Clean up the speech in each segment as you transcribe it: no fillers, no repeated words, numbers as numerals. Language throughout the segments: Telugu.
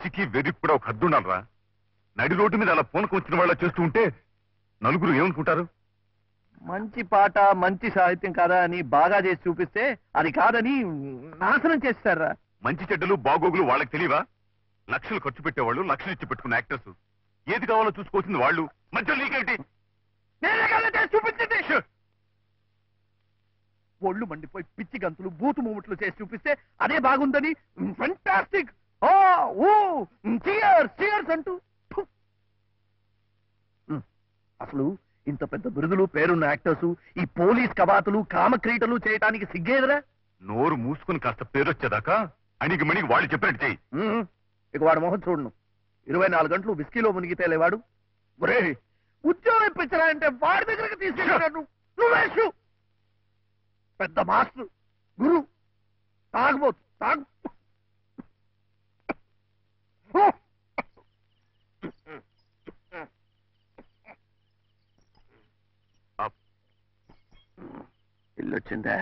పిచ్చికి వెర్రికి కూడా ఒక హద్దు ఉండాలరా. నడి రోడ్డు మీద అలా పూనకం వచ్చిన వాళ్ళ చేస్తూ ఉంటే నలుగురు ఏమనుకుంటారు? మంచి పాట మంచి సాహిత్యం కాదా అని బాగా చేసి చూపిస్తే అది కాదని నాశనం చేస్తారా. మంచి చెడ్డలు బాగోగులు వాళ్ళకి తెలియవా? లక్షలు ఖర్చు పెట్టేవాళ్ళు, లక్షలు ఇచ్చి పెట్టుకున్న యాక్టర్స్. ఏది కావాలో చూసుకోవాల్సింది వాళ్ళు. మధ్యలో నీకేంటి? చూపించండి. ఒళ్ళు మండిపోయి పిచ్చి గంతులు బూతు మూమెంట్లు చేసి చూపిస్తే అదే బాగుందని ఫెంటాస్టిక్ చీయర్స్ అంటూ. అసలు ఇంత పెద్ద బిరుదులు పేరున్న యాక్టర్స్ ఈ పోలీస్ కవాతులు కామక్రీటలు చేయటానికి సిగ్గేదిరా. నోరు మూసుకుని కాస్త పేరొచ్చేదాకా అణిగి మణిగి వాళ్ళు చెప్పినట్టు చెయ్యి. ఇక వాడు మొహం చూడను. 24 గంటలు విస్కీలో మునిగితే లేవాడు. ఒరే ఉద్యోగం ఇప్పించరా అంటే వాడి దగ్గరకు తీసుకెళ్ళాడు. నువ్వేసు పెద్ద మాస్టర్ గురు తాగబోతు తాగు. ఇల్లు వచ్చిందా?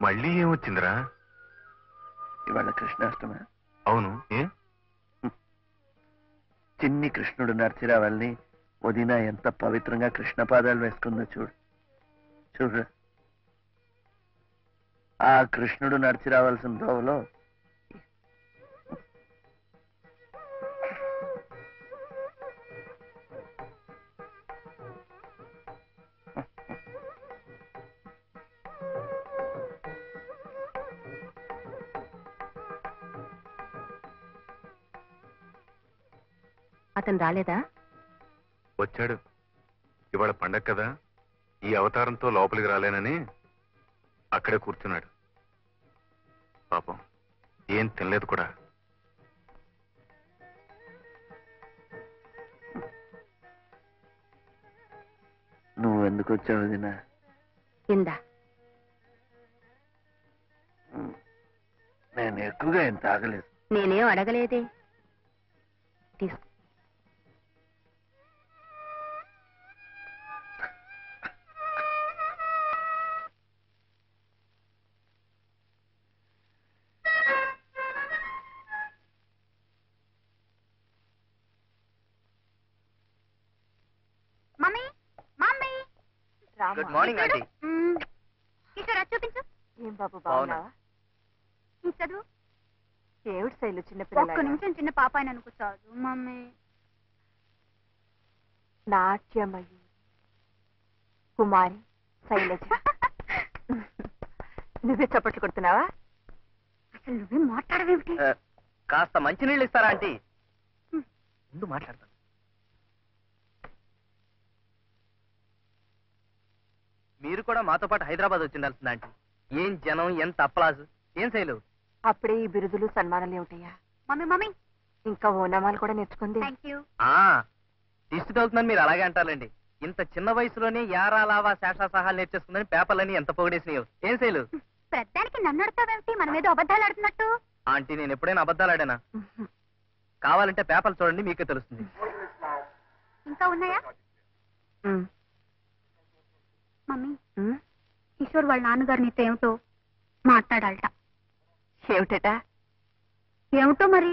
మళ్ళీ ఏమొచ్చిందిరా? ఇవాళ కృష్ణాష్టమి. అవును, ఏ చిన్ని కృష్ణుడు నడిచిరావాలని వదిన ఎంత పవిత్రంగా కృష్ణ పాదాలు వేసుకుందో చూడు. చూడు ఆ కృష్ణుడు నడిచి రావాల్సిన దోవలో అతను రాలేదా? వచ్చాడు. ఇవాళ పండగ కదా, ఈ అవతారంతో లోపలికి రాలేనని అక్కడే కూర్చున్నాడు. పాపం ఏం తినలేదు కూడా. నువ్వు ఎందుకు వచ్చావు వదినా? కింద నేను ఎక్కువగా ఏం తాగలేదు. నేనేం అడగలేదే. తీసుకో. Good morning aunty. కిషోర్ చూపించు. ఏం బాబు బాగున్నావా? చదువు. ఏమిటి శైలు చిన్నపిల్ల? ఒక్క నిమిషం చిన్న పాప అని అనుకుంటాడు మమ్మీ. నాట్యమయ్యి కుమారి శైలజ. నువ్వే చప్పట్లు కొడుతున్నావా? అసలు నువ్వే మాట్లాడవేమిటి? కాస్త మంచినీళ్ళు ఇస్తారా ఆంటీ? ముందు మాట్లాడతాను. మీరు కూడా మాతో పాటు హైదరాబాద్ వచ్చిండాల్సింది ఆంటీ. ఏం జనం, ఎంత అప్లాజు. ఏం శైలు అప్పుడే ఈ బిరుదులు సన్మానాలు ఏమిటయ్యా? మమ్మీ మమ్మీ ఇంకా ఓనమాలు కూడా నేర్చుకుంది. దిష్టి తగులుతుందని మీరు అలాగే అంటారండి. ఇంత చిన్న వయసులోనే యారా లావా శేషా సహాలు నేర్చేసుకుందని పేపర్లని ఎంత పొగిడేసినాయో. ఏం శైలు ప్రధానికి నన్ను అడుగుతావేమిటి? మనం ఏదో అబద్ధాలు ఆడుతున్నట్టు. ఆంటీ నేను ఎప్పుడైనా అబద్ధాలు ఆడానా? కావాలంటే పేపర్లు చూడండి, మీకే తెలుస్తుంది. ఇంకా ఉన్నాయా మమ్మీ? కిషోర్ వాళ్ళ నాన్నగారు నీతో ఏమిటో మాట్లాడాలట. ఏమిటట? ఏమిటో మరి.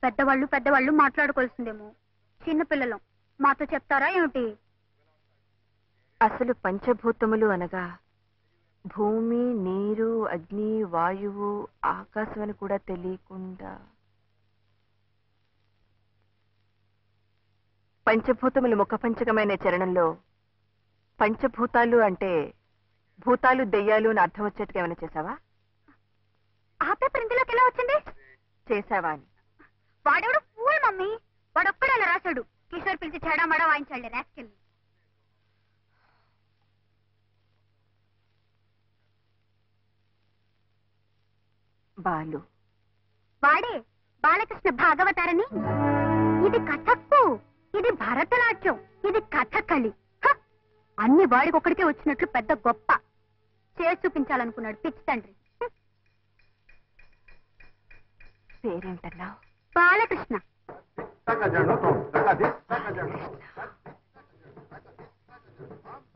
పెద్దవాళ్ళు మాట్లాడుకోవాల్సిందేమో. చిన్నపిల్లలం మాతో చెప్తారా ఏమిటి? అసలు పంచభూతములు అనగా భూమి, నీరు, అగ్ని, వాయువు, ఆకాశం అని కూడా తెలియకుండా పంచభూతములు ముఖపంచకమైన చరణంలో పంచభూతాలు అంటే భూతాలు దెయ్యాలు అని అర్థం వచ్చేట్టుగా ఏమైనా చేసావా? ఆ పేపర్ ఇందులోకి ఎలా వచ్చింది? చేసావా అని. వాడెవడు ఫూల్ మమ్మీ. వాడొక్కడే అలా రాశాడు. కిషోర్ పిలిచి చెడామడా వాయించాడు రాస్కెల్. బాలు వాడే బాలకృష్ణ భాగవతారని. ఇది కథక్కు, ఇది భరతనాట్యం, ఇది కథకళి. అన్ని వాడికొక్కడికే వచ్చినట్లు పెద్ద గొప్ప చేసి చూపించాలనుకున్నాడు పిచ్చి తండ్రి. పేరేంటన్నావు? బాలకృష్ణ.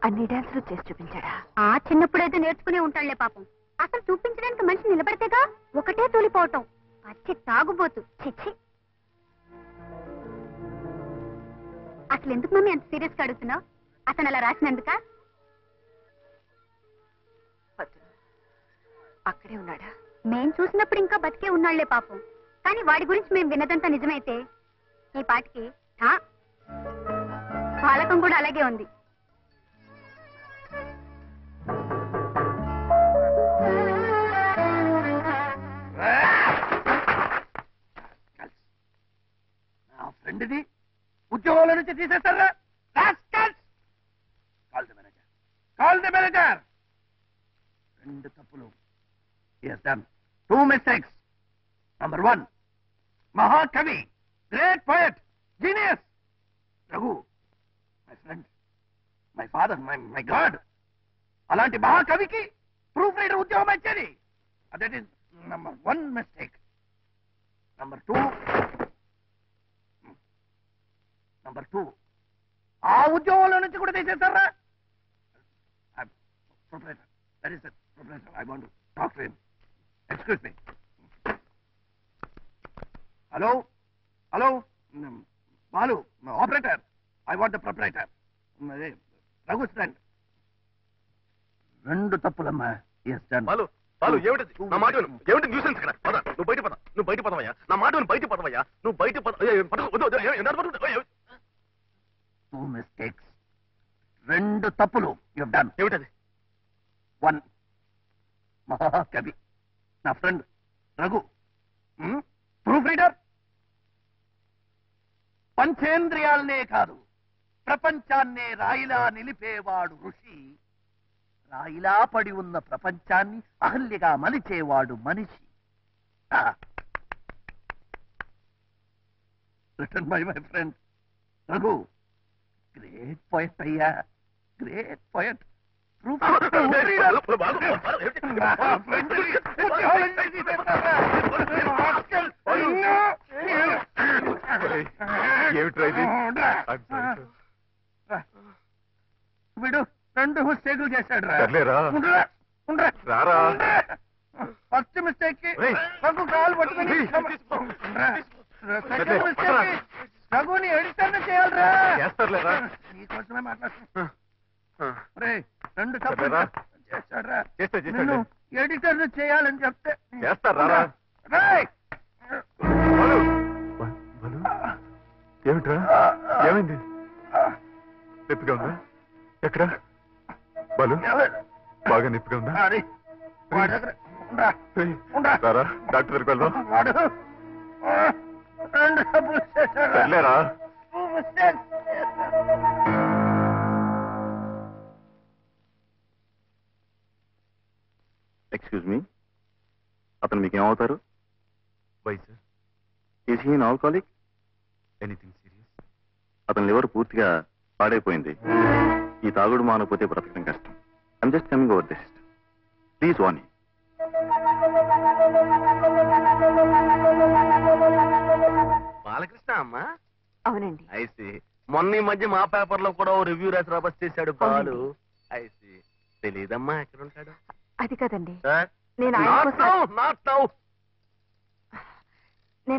అన్ని డాన్సులు చేసి చూపించాడా? ఆ చిన్నప్పుడైతే నేర్చుకునే ఉంటాడులే పాపం. అసలు చూపించడానికి మనిషి నిలబడితేగా ఒకటే తూలిపోవటం. పచ్చి తాగుబోతు. చిచ్చి. అసలు ఎందుకు మమ్మీ అంత సీరియస్ గా అడుగుతున్నావు? అతను అలా రాసినందుక? అక్కడే ఉన్నాడా? మేం చూసినప్పుడు ఇంకా బతికే ఉన్నాళ్లే పాపం. కానీ వాడి గురించి మేము విన్నదంతా నిజమైతే ఈ పాటికి పాలకం కూడా అలాగే ఉంది. నా ఫ్రెండ్ది ఉద్యోగంలో నుంచి తీసేస్తారా? Call the manager. 2 తప్పులు. Yes, done. 2 mistakes. Number 1, మహాకవి, great poet, genius Raghu, my friend, my father, my God. అలాంటి మహాకవికి ప్రూఫ్ రీడర్ ఉద్యోగం ఇచ్చేది. That is number 1 mistake. Number 2, ఆ ఉద్యోగంలో నుంచి కూడా తీసేస్తారా? Proprietor, that is the proprietor. I want to talk to him. Excuse me. Hello? Balu, operator. I want the proprietor. Raghu's friend. 2 తప్పులమ్మా. Yes, done. Balu ఏమిటి నా మాట ఏమిటి న్యూసెన్స్ ఇక్కడ? పద, నువ్వు బయట పదవయ్యా. నా మాట బయట పదవయ్యా. నువ్వు బయట 2 mistakes. 2 తప్పులు. You have done. ఏమిటది? 1, మహాకవి, నా ఫ్రెండ్ రఘు, ప్రూఫ్ రీడర్. పంచేంద్రియాలనే కాదు, ప్రపంచాన్నే రాయిలా నిలిపేవాడు ఋషి. రాయిలా పడి ఉన్న ప్రపంచాన్ని అహల్యగా మలిచేవాడు మనిషి. Written by my friend Raghu. Great poet అయ్యా, గ్రేట్ పోయట్. వీడు 2 మిస్టేకులు చేశాడు రా. ఫస్ట్ మిస్టేక్ కి రఘు కాలు పట్టుకుని, సెకండ్ మిస్టేక్ కి రఘుని ఎడిటర్ చేయాలరా. నీకోసమే మాట్లాడుతున్నా. 2 తప్పులు చేశాడురా. నిన్ను ఎడిటర్ చేయాలని చెప్తే చేస్తారా? ఏమిట్రా? ఏమైంది? నొప్పిగా ఉందా? ఎక్కడ బాలు? బాగా నొప్పిగా ఉందా? రారా, డాక్టర్ దగ్గరికి వెళ్దాం. 2 తప్పులు చేశాడు. ఎక్స్క్యూజ్ మీ, అతను మీకేమవుతారు? Why sir? Is he an alcoholic? Anything serious? అతని లివర్ పూర్తిగా పాడైపోయింది. ఈ తాగుడు మానకపోతే బ్రతకడం కష్టం. I'm just coming over this. Please warn him. Balakrishna అమ్మా? అవునండి. ఐసి మొన్న ఈ మధ్య మా పేపర్ లో కూడా ఓ రివ్యూ రాసి రాబస్ చేశాడు బాలు. ఐసి తెలీదమ్మా ఎక్కడ ఉంటాడు? అది కదండి, సార్ నేను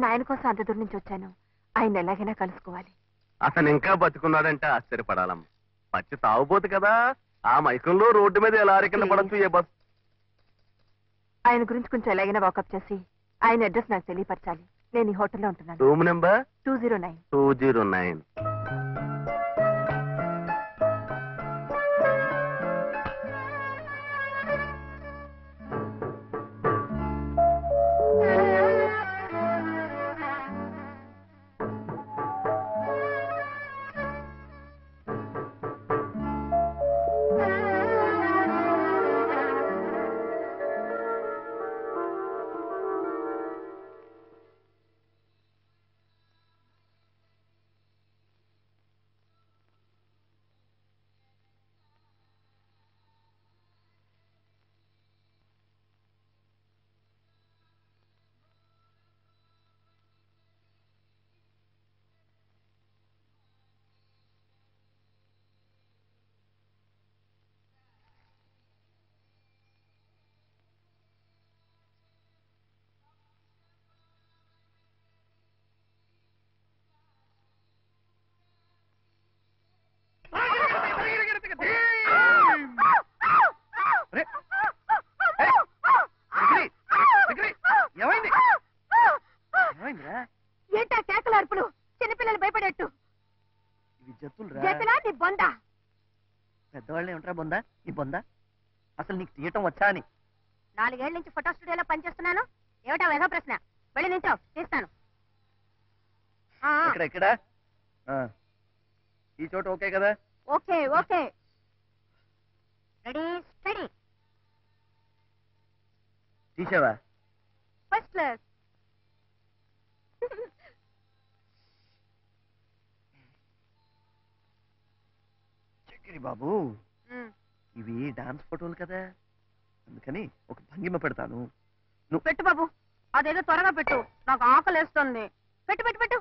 ఆయన కోసం అంత దూరం నుంచి వచ్చాను. ఆయన ఎలాగైనా కలుసుకోవాలి. అతను ఇంకా బతుకున్నాడంటే ఆశ్చర్యపడాలమ్మా. పచ్చి తాగుపోతు కదా, ఆ మైకంలో రోడ్డు మీద ఎలా కింద పడచ్చు ఏ బస్. ఆయన గురించి కొంచెం ఎలాగైనా వాకప్ చేసి ఆయన అడ్రస్ నాకు తెలియపరచాలి. నేను ఈ హోటల్లో ఉంటున్నాను. Room number 209. 209. పెద్దవాళ్ళని ఏమంటారా బొందా ఈ బొందా అసలు నీకు తీయటం వచ్చా అని 4 ఏళ్ల నుంచి ఫోటో స్టూడియోలో పనిచేస్తున్నాను. ఏమిటా ఏదో ప్రశ్న? వెళ్ళి నించో, తీస్తాను. ఇక్కడ ఇక్కడ ఈ చోట ఓకే కదా? Okay okay. Ready steady. తీసావా? First class. చక్రి బాబు, ఇవి డాన్స్ ఫోటోలు కదా, అందుకని ఒక భంగిమ పెడతాను. పెట్టు బాబు, అదేదో త్వరగా పెట్టు, నాకు ఆకలేస్తుంది. పెట్టు పెట్టు పెట్టు.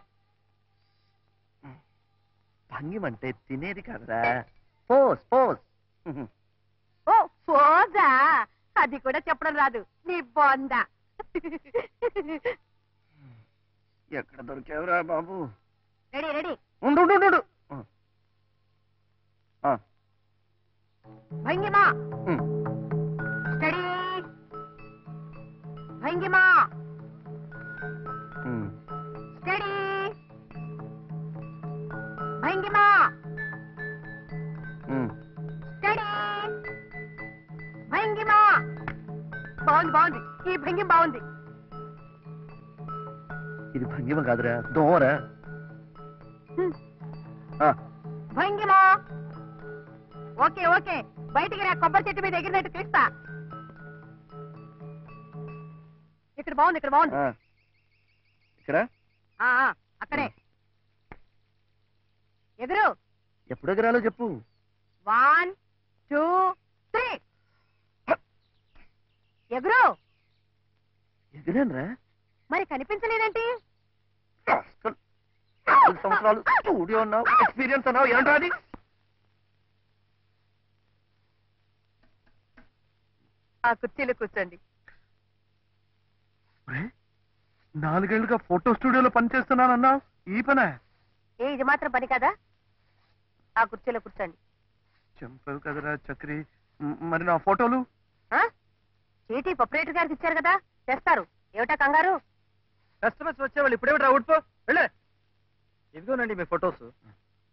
భంగిమ అంటే తినేది కాదురా, పోస్ పోస్. ఓ పోజా, అది కూడా చెప్పడం రాదు నీ బొంద. ఎక్కడ దొరికావురా బాబు? Ready ready. ఉండు ఉండు ఉండు. భంగిమా స్టడీ. భంగిమా స్టడీ. భంగిమా స్టడీ. భంగిమా. బాగుంది బాగుంది, ఈ భంగిమ బాగుంది. ఇది భంగిమ కాదురా, దోమరా. భంగిమా. ఓకే ఓకే, బయటికి రా, కొబ్బరి చెట్టు మీద ఎగిరినట్టు తీస్తా. ఇక్కడ బాగుంది, ఇక్కడ బాగుంది. ఇక్కడ అక్కడే ఎగురు. ఎప్పుడు ఎగరాలో చెప్పు. 1 2 3. ఎగురు. ఎగిరానురా. మరి కనిపించలేదేంటి? 4 సంవత్సరాలు స్టూడియో అన్నావు, ఎక్స్పీరియన్స్ అన్నావు, ఏంట్రా అది? ఆ కుర్చీలో కూర్చోండి. 4 ఏళ్లుగా ఫోటో స్టూడియోలో పనిచేస్తున్నానన్నావు, ఈ పనే? ఇది మాత్రం పని కదా. ఆ కుర్చీలో కూర్చోండి. చెంపవు కదరా చక్రి. మరి నా ఫోటోలు? చీటీ ప్రొపరేటర్ గారికి ఇచ్చారు కదా, తెస్తారు. ఏమిటా కంగారు? కస్టమర్స్ వచ్చేవాళ్ళు ఇప్పుడేమిట్రా ఊడిపో వెళ్ళే. ఇదిగోనండి మీ ఫొటోస్.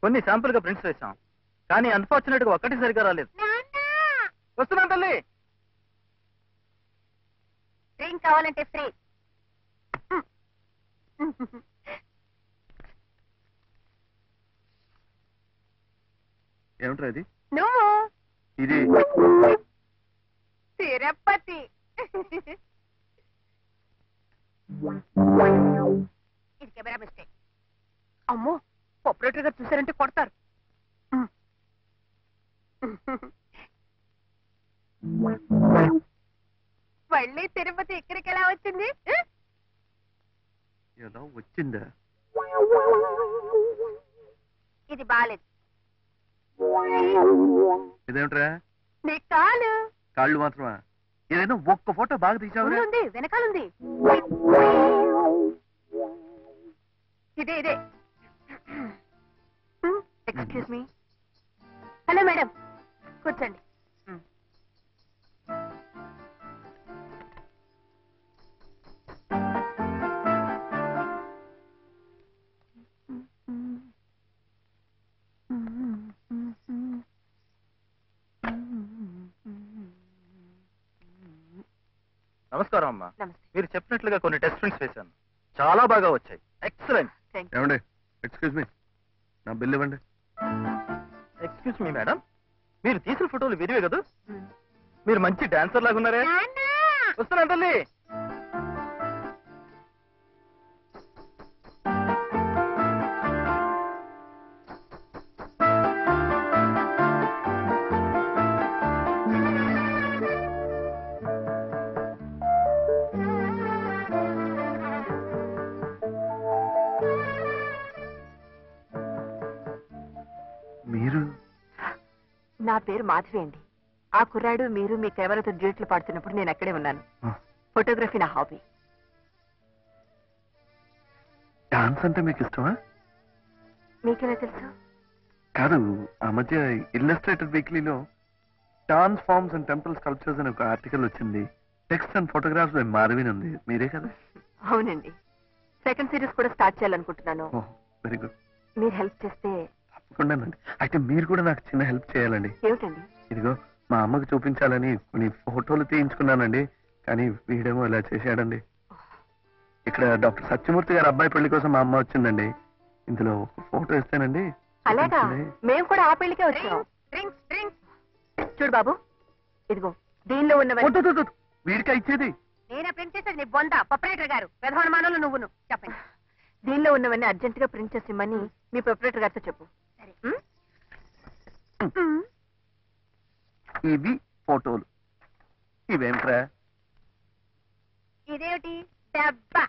కొన్ని శాంపుల్ గా ప్రింట్స్ వేసాం, కానీ అన్ఫార్చునేట్ గా ఒక్కటి సరిగా రాలేదు. వస్తున్నాను తల్లి. డ్రింక్ కావాలంటే ఫ్రీ. ఏమిట్రా ఇది? నువ్వు ఇది తిరుపతి. ఇది కెమెరా మిస్టేక్. అమ్మో, ప్రొపరేటర్ గారు చూసారంటే కొడతారు. మళ్ళీ తిరుపతి ఇక్కడికి ఎలా వచ్చింది? ఎలా వచ్చిందా? ఇది బాలేదు. ఇదేమిట్రా? నీ కాలు. కాళ్ళు మాత్రమా? ఏదైనా ఒక్క ఫోటో బాగా తీసావురా? ఉంది, వెనకాలంది. ఇదే ఇదే. Excuse me. హలో మేడం, కూర్చోండి. నమస్కారం అమ్మా. నమస్తే. మీరు చెప్పినట్లుగా కొన్ని టెస్ట్ ప్రింట్స్ వేశాను, చాలా బాగా వచ్చాయి. ఎక్సలెంట్. ఏమండి, ఎక్స్క్యూజ్ మీ, నా బిల్ ఇవ్వండి. ఎక్స్క్యూజ్ మీ మేడం, మీరు తీసిన ఫోటోలు విరివే కదా? మీరు మంచి డాన్సర్ లాగా ఉన్నారే. వస్తున్నాను తల్లి. మీరు? నా పేరు మాధవి అండి. ఆ కుర్రాడు మీరు మీ కెమెరాతో డ్యూట్లు పాడుతున్నప్పుడు నేను అక్కడే ఉన్నాను. ఫోటోగ్రఫీ నా హాబీ. డాన్స్ అంటే మీకు ఇష్టమా? మీకెలా తెలుసు? కాదు, ఆ మధ్య ఇల్లస్ట్రేటెడ్ వీక్లీలో dance forms and temple sculptures అని ఒక ఆర్టికల్ వచ్చింది. టెక్స్ట్ అండ్ ఫోటోగ్రాఫ్స్ బై మాధవిన్ ఉంది. మీరే కదా? అవునండి. సెకండ్ సిరీస్ కూడా స్టార్ట్ చేయాలనుకుంటున్నాను. Very good. మీరు హెల్ప్ చేస్తే తప్పకుండానండి. అయితే మీరు కూడా నాకు చిన్న హెల్ప్ చేయాలండి. ఏమిటండి? ఇదిగో మా అమ్మకు చూపించాలని కొన్ని ఫోటోలు తీయించుకున్నానండి. కానీ వీడేమో ఇలా చేశాడండి. ఇక్కడ డాక్టర్ సత్యమూర్తి గారి అబ్బాయి పెళ్లి కోసం మా అమ్మ వచ్చిందండి. ఇందులో ఒక ఫోటో ఇస్తానండి. అలాగా, మేము కూడా ఆ పెళ్లికే వచ్చాం. చూడు బాబు, ఇదిగో దీనిలో ఉన్న వీడికా ఇచ్చేది? నేనే ప్రింట్ చేసేది నీ బొంద ప్రొపరేటర్ గారు. ప్రధానమానంలో నువ్వును చెప్పండి. దీనిలో ఉన్నవన్నీ అర్జెంట్ గా ప్రింట్ చేసి ఇమ్మని మీ ప్రొపరేటర్ గారితో చెప్పు. ఇవి ఫోటోలు. ఇవేంట్రా? ఇదేమిటి? డబ్బా.